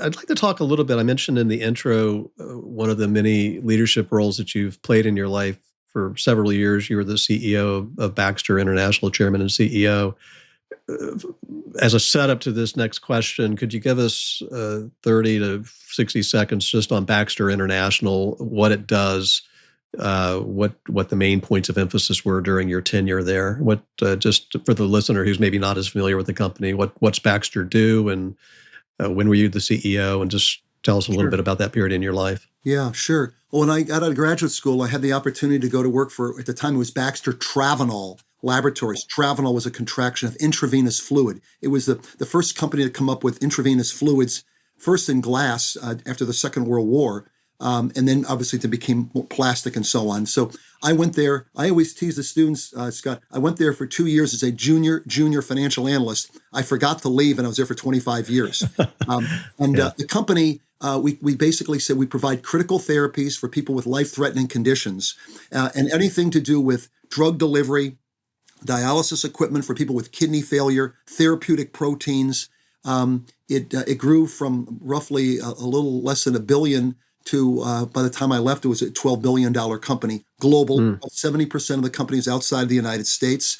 I'd like to talk a little bit. I mentioned in the intro one of the many leadership roles that you've played in your life for several years. You were the CEO of Baxter International, chairman and CEO. Uh, as a setup to this next question, could you give us 30 to 60 seconds just on Baxter International, what it does, what the main points of emphasis were during your tenure there? What just for the listener who's maybe not as familiar with the company, what's Baxter do, and when were you the CEO? And just tell us a little Sure. bit about that period in your life. Yeah, sure. Well, when I got out of graduate school, I had the opportunity to go to work for, at the time, it was Baxter Travenol Laboratories. Travenol was a contraction of intravenous fluid. It was the first company to come up with intravenous fluids, first in glass after the Second World War, and then obviously it became plastic and so on. So I went there. I always tease the students, Scott. I went there for 2 years as a junior financial analyst. I forgot to leave, and I was there for 25 years. And Yeah. the company, we basically said we provide critical therapies for people with life-threatening conditions, and anything to do with drug delivery, dialysis equipment for people with kidney failure, therapeutic proteins. It grew from roughly a little less than a billion to, by the time I left, it was a $12 billion company, global. Mm. About 70% of the company is outside the United States,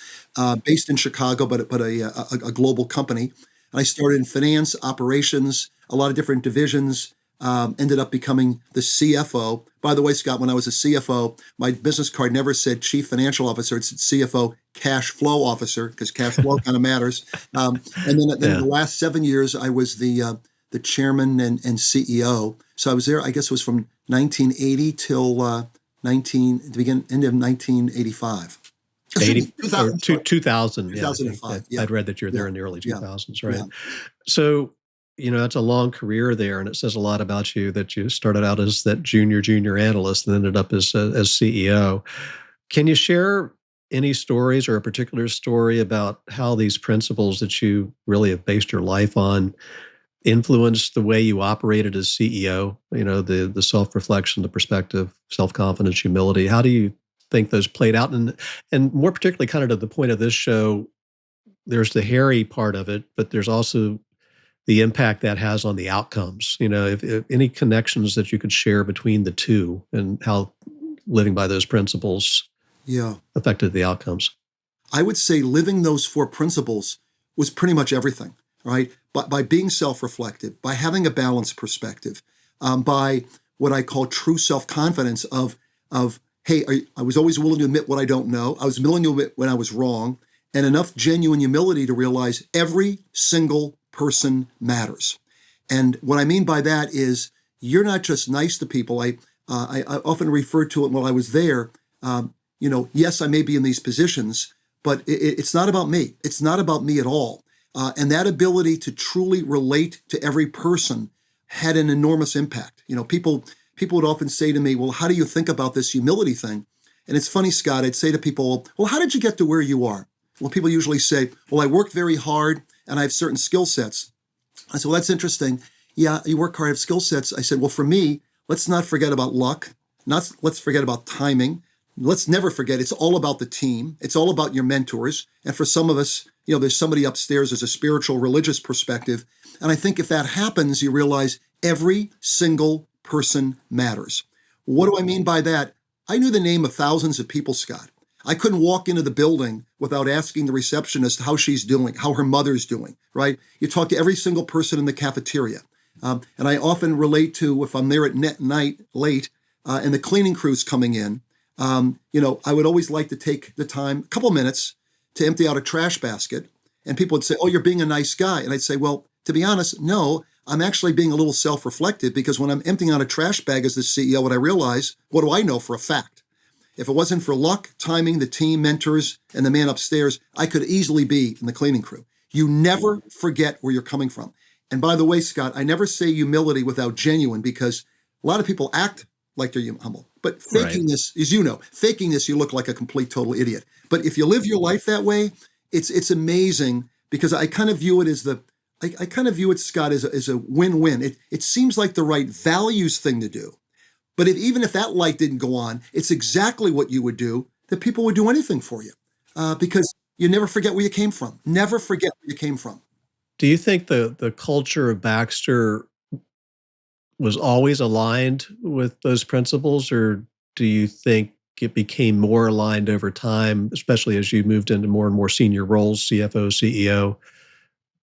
based in Chicago, but a global company. And I started in finance, operations, a lot of different divisions. Ended up becoming the CFO. By the way, Scott, when I was a CFO, my business card never said Chief Financial Officer. It said CFO, Cash Flow Officer, because cash flow kind of matters. Then Yeah. the last 7 years, I was the chairman and CEO. So I was there. I guess it was from 1980 till end of 1985. Excuse me, 80 or 2000. Sorry, 2000. Yeah. I think 2005. Yeah, I'd read that you're yeah, there in the early yeah, 2000s, yeah. right? So, that's a long career there, and it says a lot about you that you started out as that junior analyst and ended up as CEO. Can you share any stories or a particular story about how these principles that you really have based your life on influenced the way you operated as CEO? The self-reflection, the perspective, self-confidence, humility. How do you think those played out? And more particularly, kind of to the point of this show, there's the hairy part of it, but there's also the impact that has on the outcomes. If any connections that you could share between the two and how living by those principles Yeah. affected the outcomes. I would say living those four principles was pretty much everything, right? But by being self-reflective, by having a balanced perspective, by what I call true self-confidence of hey, I was always willing to admit what I don't know. I was willing to admit when I was wrong, and enough genuine humility to realize every single person matters. And what I mean by that is you're not just nice to people. I often refer to it while I was there. Yes, I may be in these positions, but it's not about me. It's not about me at all. And that ability to truly relate to every person had an enormous impact. People would often say to me, "Well, how do you think about this humility thing?" And it's funny, Scott. I'd say to people, "Well, how did you get to where you are?" Well, people usually say, "Well, I worked very hard and I have certain skill sets." I said, "Well, that's interesting. Yeah, you work hard, have skill sets." I said, "Well, for me, let's not forget about luck. Let's forget about timing. Let's never forget it's all about the team. It's all about your mentors. And for some of us, there's somebody upstairs, there's a spiritual, religious perspective. And I think if that happens, you realize every single person matters." What do I mean by that? I knew the name of thousands of people, Scott. I couldn't walk into the building without asking the receptionist how she's doing, how her mother's doing, right? You talk to every single person in the cafeteria. And I often relate to if I'm there at night late and the cleaning crew's coming in, I would always like to take the time, a couple minutes, to empty out a trash basket. And people would say, "Oh, you're being a nice guy." And I'd say, "Well, to be honest, no, I'm actually being a little self-reflective because when I'm emptying out a trash bag as the CEO, what I realize, what do I know for a fact? If it wasn't for luck, timing, the team, mentors, and the man upstairs, I could easily be in the cleaning crew." You never forget where you're coming from. And by the way, Scott, I never say humility without genuine because a lot of people act like they're humble. But Right. faking this, as you know, faking this, you look like a complete total idiot. But if you live your life that way, it's amazing because I kind of view it as I kind of view it, Scott, as a win-win. It seems like the right values thing to do. But even if that light didn't go on, it's exactly what you would do that people would do anything for you because you never forget where you came from. Never forget where you came from. Do you think the culture of Baxter was always aligned with those principles, or do you think it became more aligned over time, especially as you moved into more and more senior roles, CFO, CEO?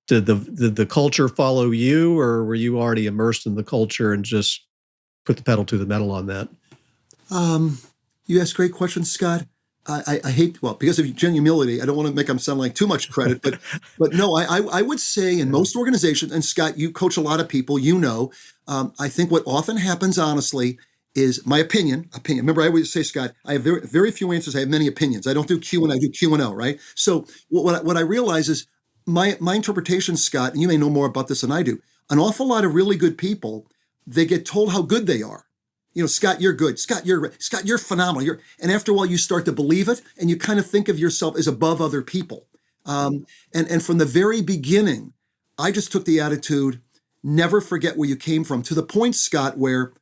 Did the culture follow you, or were you already immersed in the culture and just put the pedal to the metal on that? Um, you ask great questions, Scott. I hate, well, because of genuine humility, I don't want to make them sound like too much credit, but no, I would say in Yeah. most organizations, and Scott, you coach a lot of people, I think what often happens, honestly, is my opinion. Remember, I always say, Scott, I have very few answers. I have many opinions. I don't do Q and I do Q and O, right? So what I realize is my interpretation, Scott, and you may know more about this than I do. An awful lot of really good people, they get told how good they are. Scott, you're good. Scott, you're phenomenal. And after a while, you start to believe it, and you kind of think of yourself as above other people. And from the very beginning, I just took the attitude, never forget where you came from. To the point, Scott, where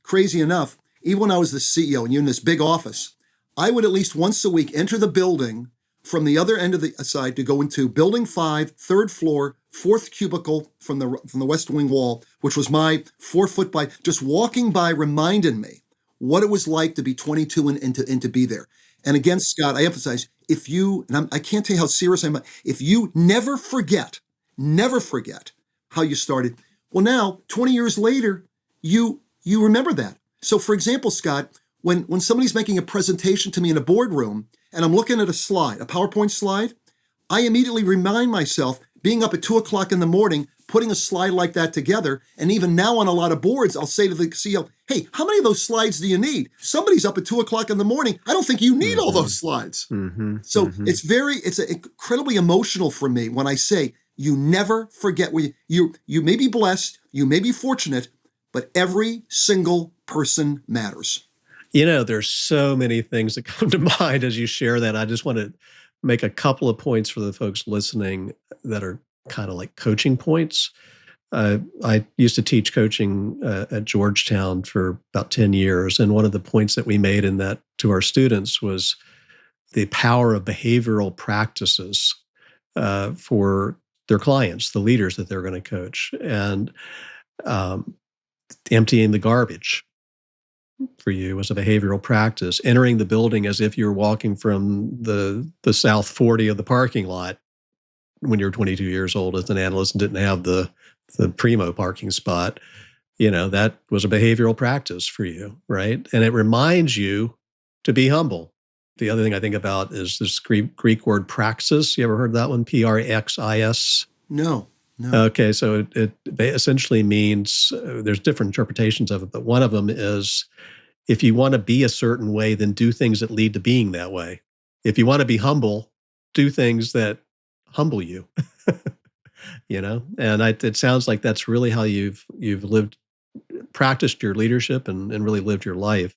crazy enough, even when I was the CEO and you're in this big office, I would at least once a week enter the building from the other end of the side to go into building 5, third floor, fourth cubicle from the west wing wall, which was my 4 foot by, just walking by reminded me what it was like to be 22 and to be there. And again, Scott, I emphasize, if you, and I can't tell you how serious I am, if you never forget how you started. Well, now, 20 years later, you remember that. So for example, Scott, when somebody's making a presentation to me in a boardroom and I'm looking at a slide, a PowerPoint slide, I immediately remind myself, being up at 2 o'clock in the morning, putting a slide like that together. And even now on a lot of boards, I'll say to the CEO, hey, how many of those slides do you need? Somebody's up at 2 o'clock in the morning. I don't think you need all those slides. So it's incredibly emotional for me when I say, you never forget where you may be blessed, you may be fortunate, but every single person matters. There's so many things that come to mind as you share that. I just want to make a couple of points for the folks listening that are kind of like coaching points. I used to teach coaching at Georgetown for about 10 years. And one of the points that we made in that to our students was the power of behavioral practices for their clients, the leaders that they're going to coach, and um, emptying the garbage for you as a behavioral practice, entering the building as if you're walking from the South 40 of the parking lot when you're 22 years old as an analyst and didn't have the primo parking spot. That was a behavioral practice for you, right? And it reminds you to be humble. The other thing I think about is this Greek word praxis. You ever heard that one? Praxis? No. Okay, so it essentially means there's different interpretations of it, but one of them is if you want to be a certain way, then do things that lead to being that way. If you want to be humble, do things that humble you. And it sounds like that's really how you've lived, practiced your leadership and really lived your life.